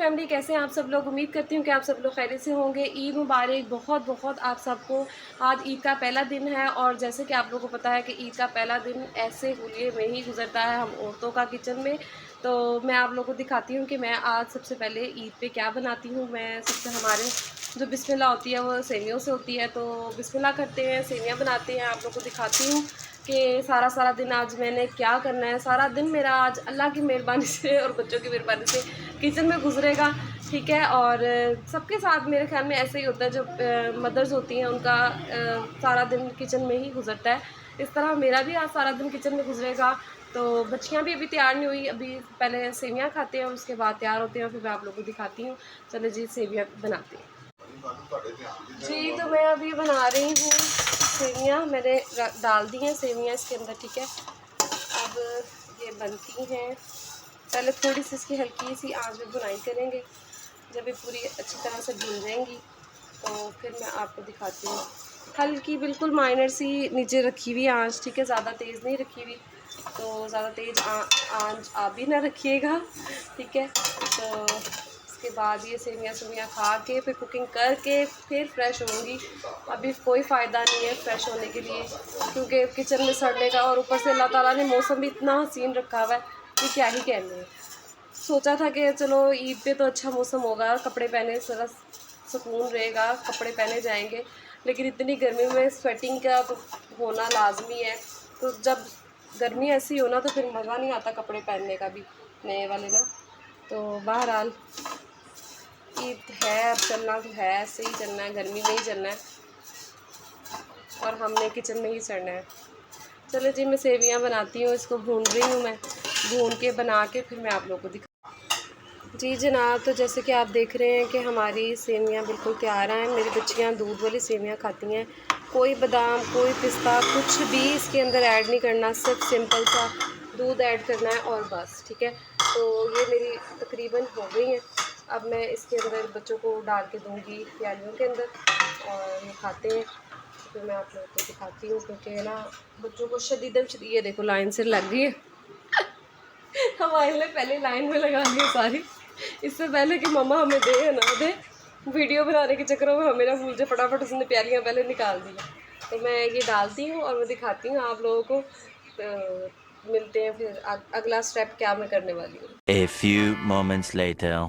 Family, कैसे हैं आप सब लोग। उम्मीद करती हूँ कि आप सब लोग खैरियत से होंगे। ईद मुबारक, बहुत बहुत आप सबको। आज ईद का पहला दिन है और जैसे कि आप लोगों को पता है कि ईद का पहला दिन ऐसे हुलिये में ही गुजरता है हम औरतों का किचन में। तो मैं आप लोगों को दिखाती हूँ कि मैं आज सबसे पहले ईद पे क्या बनाती हूँ। मैं सबसे हमारे जो बिस्मिल्लाह होती है वो सेवियों से होती है, तो बिस्मिल्लाह करते हैं, सेवियाँ बनाते हैं। आप लोगों को दिखाती हूँ कि सारा दिन आज मैंने क्या करना है। सारा दिन मेरा आज अल्लाह की मेहरबानी से और बच्चों की मेहरबानी से किचन में गुजरेगा, ठीक है। और सबके साथ मेरे ख्याल में ऐसे ही होता है, जो मदर्स होती हैं उनका सारा दिन किचन में ही गुजरता है। इस तरह मेरा भी आज सारा दिन किचन में गुजरेगा। तो बच्चियाँ भी अभी तैयार नहीं हुई, अभी पहले सेवियाँ खाते हैं और उसके बाद तैयार होते हैं, फिर मैं आप लोगों को दिखाती हूँ। चलो जी, सेवियाँ बनाते हैं जी। तो मैं अभी बना रही हूँ सेवियाँ, मैंने डाल दी हैं सेवियाँ इसके अंदर, ठीक है। अब ये बनती हैं, पहले थोड़ी सी इसकी हल्की सी आंच में बुनाई करेंगे। जब ये पूरी अच्छी तरह से भून जाएंगी तो फिर मैं आपको दिखाती हूँ। हल्की बिल्कुल माइनर सी नीचे रखी हुई आंच, ठीक है, ज़्यादा तेज़ नहीं रखी हुई। तो ज़्यादा तेज़ आंच आप भी ना रखिएगा, ठीक है। तो उसके बाद ये सेवियाँ खा के फिर कुकिंग करके फिर फ्रेश होंगी। अभी कोई फ़ायदा नहीं है फ्रेश होने के लिए, क्योंकि किचन में सड़ने का। और ऊपर से अल्लाह ताला ने मौसम भी इतना हसीन रखा हुआ है कि क्या ही कहने हैं। सोचा था कि चलो ईद पे तो अच्छा मौसम होगा, कपड़े पहने ज़रा सुकून रहेगा, कपड़े पहने जाएंगे, लेकिन इतनी गर्मी में स्वेटिंग का तो होना लाजमी है। तो जब गर्मी ऐसी हो ना तो फिर मज़ा नहीं आता कपड़े पहनने का भी, नए वाले ना। तो बहरहाल ईद है, अब चलना तो है, ऐसे ही चलना है, गर्मी में ही चलना है और हमने किचन में ही चढ़ना है। चलो जी, मैं सेवियाँ बनाती हूँ, इसको भून रही हूँ मैं। भून के बना के फिर मैं आप लोगों को दिखा जी जनाब। तो जैसे कि आप देख रहे हैं कि हमारी सेवियाँ बिल्कुल तैयार हैं। मेरी बच्चियाँ दूध वाली सेवियाँ खाती हैं, कोई बादाम कोई पिस्ता कुछ भी इसके अंदर ऐड नहीं करना, सिर्फ सिंपल सा दूध ऐड करना है और बस, ठीक है। तो ये मेरी तकरीबन हो गई हैं। अब मैं इसके अंदर बच्चों को डाल के दूँगी प्यालियों के अंदर और ये खाते हैं। फिर मैं आप लोगों को दिखाती हूँ, क्योंकि ना बच्चों को शदीदन ये देखो लाइन से लग गई है। हमारे लिए पहले लाइन में लगा ली सारी, इससे पहले कि मम्मा हमें दे या ना दे। वीडियो बनाने के चक्करों में हमें ना भूल जाए, फटाफट उसने प्यालियाँ पहले निकाल दी। तो मैं ये डालती हूँ और मैं दिखाती हूँ आप लोगों को। तो मिलते हैं फिर अगला स्टेप क्या मैं करने वाली हूँ। A few moments later.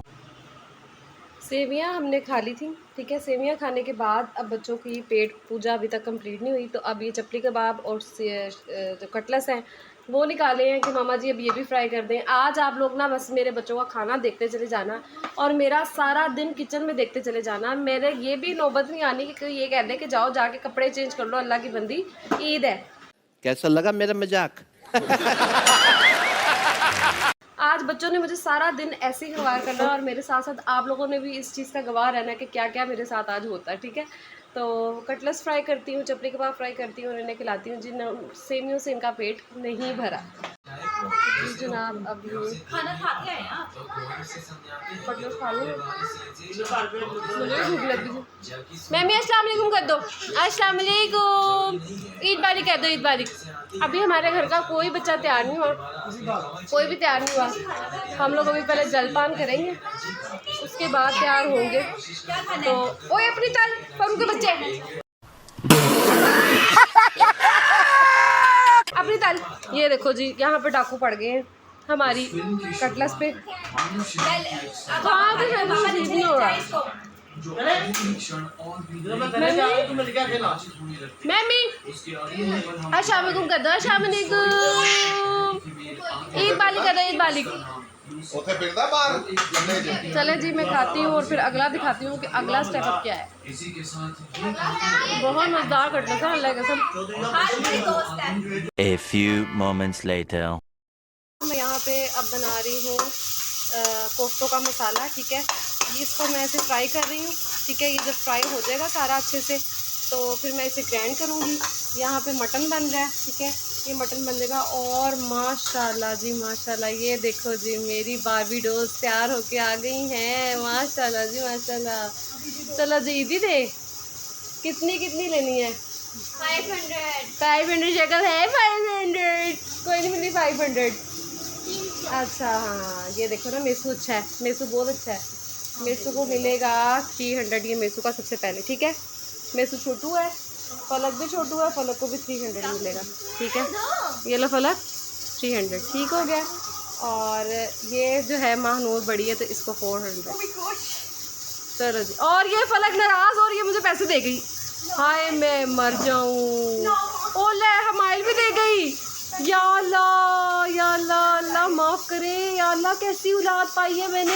सेवियाँ हमने खा ली थी, ठीक है। सेवियाँ खाने के बाद अब बच्चों की पेट पूजा अभी तक कंप्लीट नहीं हुई, तो अब ये चपली कबाब और जो कटलेस हैं वो निकाले हैं कि मामा जी अब ये भी फ्राई कर दें। आज आप लोग ना बस मेरे बच्चों का खाना देखते चले जाना और मेरा सारा दिन किचन में देखते चले जाना। मेरे ये भी नौबत नहीं आनी कि कोई ये कह दे कि जाओ जाके कपड़े चेंज कर लो, अल्लाह की बंदी, ईद है। कैसा लगा मेरा मजाक? आज बच्चों ने मुझे सारा दिन ऐसे ही गवाह करना और मेरे साथ साथ आप लोगों ने भी इस चीज़ का गवाह रहना कि क्या क्या मेरे साथ आज होता है, ठीक है। तो कटलेस फ्राई करती हूँ, चपली कबाब फ्राई करती हूँ और इन्हें खिलाती हूँ। जिन सेवियों से इनका पेट नहीं भरा जी जनाब। अब खाना खा के आए आप? कटलेस खा लो, मुझे भूख लगी थी। मैमी अस्सलाम वालेकुम कर दो, अस्सलाम वालेकुम, ईद बारी कह दो, ईद बारी। अभी हमारे घर का कोई बच्चा तैयार नहीं हुआ, कोई भी तैयार नहीं हुआ। हम लोग अभी पहले जलपान करेंगे, उसके बाद तैयार होंगे। तो ओए अपनी तल फरू के बच्चे अपनी तल। ये देखो जी, यहाँ पे डाकू पड़ गए हैं हमारी कटलेस पे। कहाँ पे है नहीं हो रहा। मैमी अस्सलाम वालेकुम कर दो, अस्सलाम वालेकुम, ईद बालिक कर दो, ईद बालिक। चले जी, मैं खाती हूँ और फिर अगला दिखाती हूँ कि अगला स्टेप अब क्या है। बहुत मज़ेदार कटलेस है, अल्लाह की कसम। A few moments later. मैं यहाँ पे अब बना रही हूँ कोफ्तों का मसाला, ठीक है। इसको मैं ऐसे फ्राई कर रही हूँ, ठीक है। ये जब फ्राई हो जाएगा सारा अच्छे से तो फिर मैं इसे ग्राइंड करूँगी। यहाँ पे मटन बन रहा है, ठीक है, ये मटन बन जाएगा। और माशाल्लाह जी माशाल्लाह, ये देखो जी मेरी बारबी डॉल्स तैयार होके आ गई हैं, माशाल्लाह जी माशाल्लाह। चलो जी ईदी दे, कितनी कितनी लेनी है? 500 शक्ल है, 500 कोई नहीं मिली, 500। अच्छा हाँ, ये देखो ना मेसू अच्छा है, मेसू बहुत अच्छा है। मेसू को मिलेगा 300, ये मेसू का सबसे पहले, ठीक है। मेसू छोटू है, फलक भी छोटू है, फलक को भी 300 मिलेगा, ठीक है। ये लो फलक 300, ठीक हो गया। और ये जो है महानूर बड़ी है तो इसको 400। चलो जी, और ये फलक नाराज और ये मुझे पैसे दे गई, हाय मैं मर जाऊँ। ओले हमाइल भी दे गई, या अल्लाह या अल्लाह, अल्लाह माफ़ करे या अल्लाह, कैसी औलाद पाई है मैंने।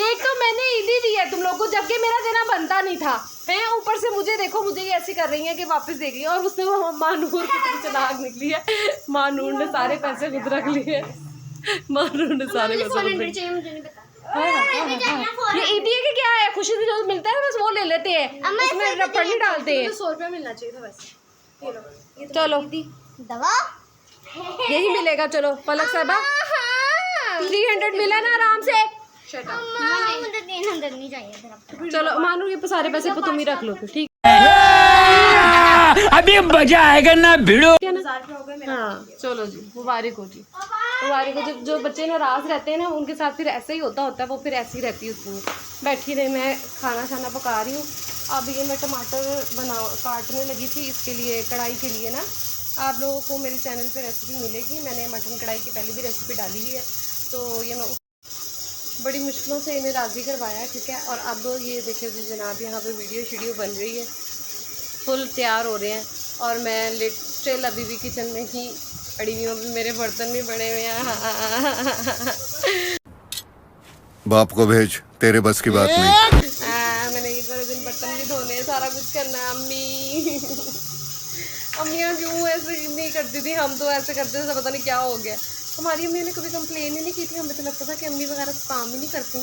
एक तो मैंने ईदी दी है तुम लोग को, जबकि मेरा देना बनता नहीं था, है। ऊपर से मुझे देखो, मुझे ये ऐसी कर रही है कि वापस दे गई, और उसने वो मानूर की चलाक निकली है, मानूर ने सारे पैसे खुद रख लिए, मानूर ने सारे पैसे खुद रख लिए। ये ईदी है कि क्या है, खुशी से जो मिलता है बस वो ले लेते हैं, उसमें रपड़ नहीं डालते हैं। 100 रुपया मिलना चाहिए था वैसे। चलो दवा यही मिलेगा, चलो पलक साहबा 300 मिला ना आराम से। मुझे 300 नहीं चाहिए। चलो मानू ये सारे पैसे तुम ही रख लो, ठीक अभी मजा आएगा ना भिड़ो। हाँ चलो जी, मुबारक हो जी, मुबारक हो। जो बच्चे नाराज रहते हैं ना उनके साथ फिर ऐसे ही होता है, वो फिर ऐसी ही रहती है उसमें। बैठी रही, मैं खाना शाना पका रही हूँ। अब ये मैं टमाटर काटने लगी थी, इसके लिए कढ़ाई के लिए ना। आप लोगों को मेरे चैनल पे रेसिपी मिलेगी, मैंने मटन कढ़ाई की पहले भी रेसिपी डाली हुई है, तो ये मैं बड़ी मुश्किलों से इन्हें राज़ी करवाया, ठीक है। और अब ये देखिए जी जनाब, यहाँ पे वीडियो बन रही है, फुल तैयार हो रहे हैं, और मैं स्टिल अभी भी किचन में ही पड़ी हुई हूँ, मेरे बर्तन भी बड़े हुए हैं। बाप को भेज, तेरे बस की बात नहीं। मैंने ईद वाले दिन बर्तन भी धोने, सारा कुछ करना है। अम्मी अम्मियाँ क्यों ऐसे नहीं करती थी, हम तो ऐसे करते थे, पता नहीं क्या हो गया। हमारी अम्मी ने कभी कंप्लेन ही नहीं की थी, हमें तो लगता था कि अम्मी वगैरह काम ही नहीं करती,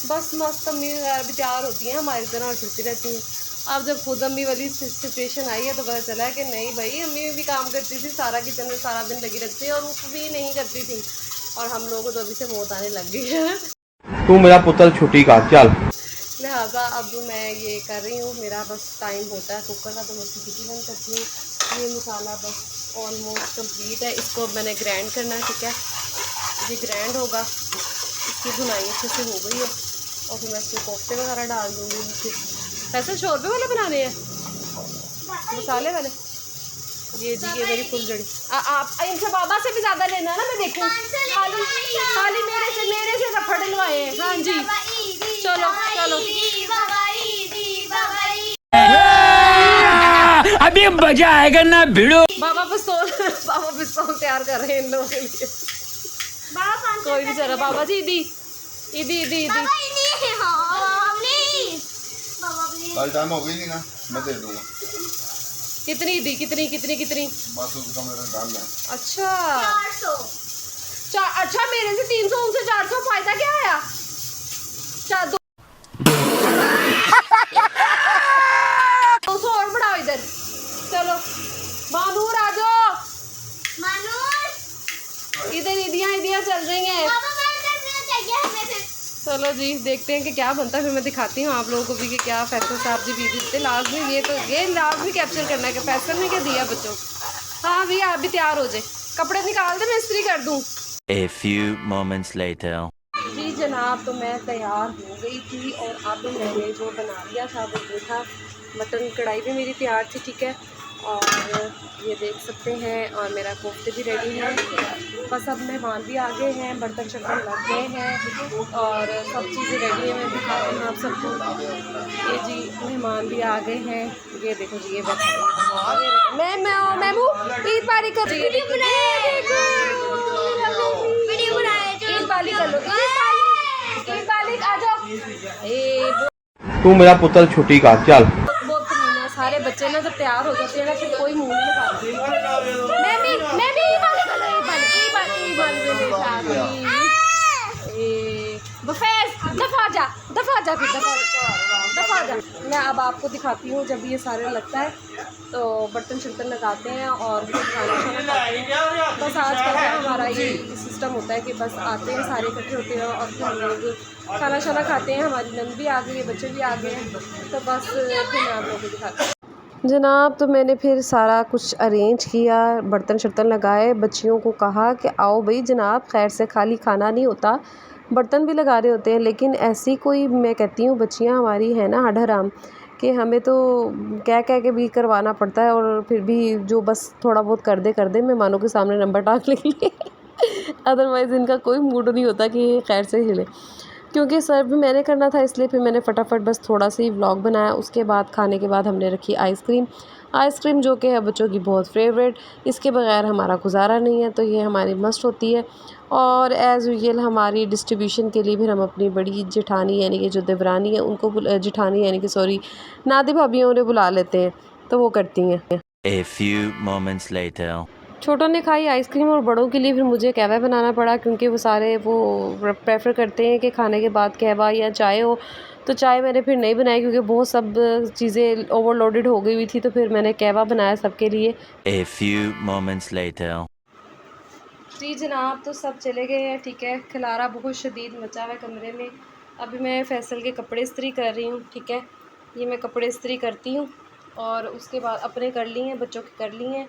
बस मस्त अम्मी वगैरह भी तैयार होती हैं हमारी तरह और फिरती रहती हैं। अब जब खुद अम्मी वाली सिचुएशन आई है तो पता चला है कि नहीं भाई, अम्मी भी काम करती थी, सारा किचन में सारा दिन लगी रहती थी, और वो भी नहीं करती थी, और हम लोगों को तो अभी से मौत आने लग गई है। तू मेरा पुत्र छुट्टी का चल। लिहाजा अब मैं ये कर रही हूँ, मेरा बस टाइम होता है कुकर का तो मैं खिचड़ी बंद करती हूँ। ये मसाला बस ऑलमोस्ट कंप्लीट है, इसको अब मैंने ग्राइंड करना है, ठीक है। ये ग्राइंड होगा, इसकी भुनाई अच्छे से हो गई है, और फिर मैं इसमें कोफ्ते वगैरह डाल दूँगी। फिर वैसे शोरबे वाले बनाने हैं, मसाले वाले। ये जी ये मेरी फुल जड़ी, आप इनसे बाबा से भी ज़्यादा लेना ना, मैं देखूँ। खाली मेरे से रफड़ डलवाए हैं। हाँ जी चलो चलो, अभी मजा आएगा ना भिड़ो। बाबा पिस्तौल तैयार कर रहे हैं इन लोगों के लिए। कोई नहीं चला बाबा जी, ईदी ईदी ईदी ईदी। कल टाइम हो गई नहीं ना, मैं दे दूंगा। कितनी ईदी, कितनी कितनी कितनी? बस उसका मेरा डालना है। अच्छा 400। अच्छा मेरे से 300, उनसे 400, फायदा क्या आया? 200 और बढ़ाओ इधर। चलो मानूर आ जाओ, इधर ईदियाँ चल रही हैं। चलो जी देखते हैं कि क्या बनता है, फिर मैं दिखाती हूँ आप लोगों को भी कि क्या फैसल साहब जी भी देते लाजमी। ये लाजमी कैप्चर करना है कि फैसल ने क्या दिया बच्चों। हाँ भी आप भी तैयार हो जाए, कपड़े निकाल दे, मैं इस्त्री कर दूँ। A few moments later. जी जनाब, तो मैं तैयार हो गई थी, और अब मैंने जो बना लिया था वो ये था, मटन कढ़ाई भी मेरी तैयार थी, ठीक है। और ये देख सकते हैं, और मेरा कोफ्ते भी रेडी है। बस अब मेहमान भी आ गए हैं, बर्तन शर्तन लग गए हैं, और सब चीज़ें रेडी हैं। मैं दिखाती हूँ आप सबको। ये जी मेहमान भी आ गए हैं, ये देखो जी, ये बैठा मैमू ईद पारी कर रही है। ईद पाली कर लो, ईद पाली आ जाओ। तू मेरा पुत्र छुट्टी का चल। बहुत कमीना, सारे बच्चे ना जब तैयार हो जाते हैं ना फिर कोई मुंह नहीं लगाता। मैं भी दफा जा। मैं अब आपको दिखाती हूँ जब ये सारे लगता है तो बर्तन शर्तन लगाते हैं और फिर खाना शाना खाते हैं। बस आजकल का हमारा ये सिस्टम होता है कि बस आते हैं, सारे इकट्ठे होते हैं और फिर हम लोग खाना शाना खाते हैं। हमारी नंद भी आ गई है, बच्चे भी आ गए हैं, तो बस फिर मैं आप लोगों को दिखाती हूँ जनाब। तो मैंने फिर सारा कुछ अरेंज किया, बर्तन शर्तन लगाए, बच्चियों को कहा कि आओ भाई जनाब, खैर से खाली खाना नहीं होता, बर्तन भी लगा रहे होते हैं। लेकिन ऐसी कोई, मैं कहती हूँ, बच्चियाँ हमारी हैं ना हराम, कि हमें तो कह कह के भी करवाना पड़ता है, और फिर भी जो बस थोड़ा बहुत कर दे मेहमानों के सामने नंबर टाँगने के लिए अदरवाइज़ इनका कोई मूड नहीं होता कि ये खैर से हिले। क्योंकि सर्व भी मैंने करना था, इसलिए फिर मैंने फटाफट बस थोड़ा सा ही व्लॉग बनाया। उसके बाद खाने के बाद हमने रखी आइसक्रीम जो कि है बच्चों की बहुत फेवरेट, इसके बगैर हमारा गुजारा नहीं है, तो ये हमारी मस्ट होती है। और एज़ यूजुअल हमारी डिस्ट्रीब्यूशन के लिए फिर हम अपनी बड़ी जेठानी यानी कि जो देवरानी है उनको जेठानी यानी कि सॉरी नादी भाभी उन्हें बुला लेते हैं, तो वो करती हैं। A few moments later. छोटों ने खाई आइसक्रीम और बड़ों के लिए फिर मुझे कहवा बनाना पड़ा, क्योंकि वो सारे वो प्रेफर करते हैं कि खाने के बाद कहवा या चाय हो। तो चाय मैंने फिर नहीं बनाई क्योंकि बहुत सब चीज़ें ओवरलोडेड हो गई हुई थी, तो फिर मैंने कहवा बनाया सबके लिए। A few moments later. जी जनाब, तो सब चले गए हैं, ठीक है। खलारा बहुत शदीद मचा हुआ है कमरे में। अभी मैं फैसल के कपड़े इस्त्री कर रही हूँ, ठीक है। ये मैं कपड़े इस्त्री करती हूँ और उसके बाद अपने कर लिए हैं, बच्चों के कर लिए हैं।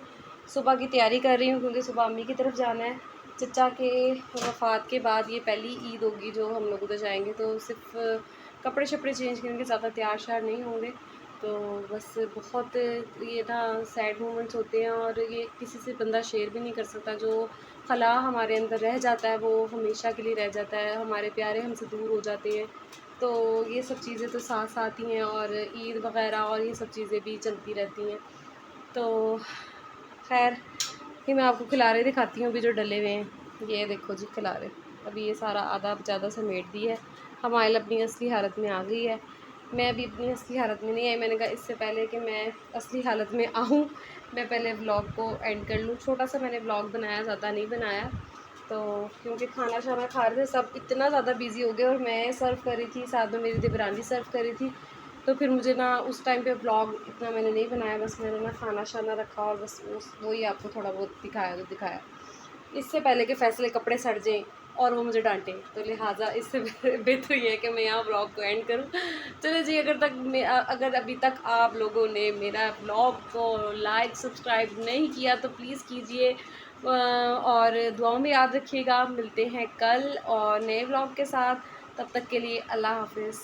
सुबह की तैयारी कर रही हूँ क्योंकि सुबह अम्मी की तरफ जाना है। चचा के वफ़ात के बाद ये पहली ईद होगी जो हम लोग उधर जाएंगे, तो सिर्फ कपड़े शपड़े चेंज करेंगे, ज़्यादा तैयार श्यार नहीं होंगे। तो बस बहुत ये ना सैड मोमेंट्स होते हैं, और ये किसी से बंदा शेयर भी नहीं कर सकता। जो खला हमारे अंदर रह जाता है वो हमेशा के लिए रह जाता है, हमारे प्यारे हमसे दूर हो जाते हैं। तो ये सब चीज़ें तो साथ साथ ही हैं, और ईद वगैरह और ये सब चीज़ें भी चलती रहती हैं। तो खैर ये मैं आपको खिलारे दिखाती हूँ अभी जो डले हुए हैं। ये देखो जी खिलारे, अभी ये सारा आधा ज़्यादा समेट दी है। हमाइल अपनी असली हालत में आ गई है, मैं अभी अपनी असली हालत में नहीं आई। मैंने कहा इससे पहले कि मैं असली हालत में आऊँ, मैं पहले व्लॉग को एंड कर लूँ। छोटा सा मैंने व्लॉग बनाया, ज़्यादा नहीं बनाया, तो क्योंकि खाना शाना खा रहे थे सब, इतना ज़्यादा बिजी हो गए, और मैं सर्व कर रही थी, साथ में मेरी देवरानी सर्व कर रही थी। तो फिर मुझे ना उस टाइम पे व्लॉग इतना मैंने नहीं बनाया, बस मैंने ना खाना शाना रखा और बस वही आपको थोड़ा बहुत दिखाया इससे पहले कि फैसले कपड़े सड़ जाएँ और वो मुझे डांटे। तो लिहाजा इससे बेहतर ये है कि मैं यहाँ व्लॉग को एंड करूँ। चलो जी, अगर अभी तक आप लोगों ने मेरा व्लॉग को लाइक सब्सक्राइब नहीं किया तो प्लीज़ कीजिए, और दुआओं में याद रखिएगा। मिलते हैं कल और नए व्लॉग के साथ, तब तक के लिए अल्लाह हाफ़िज़।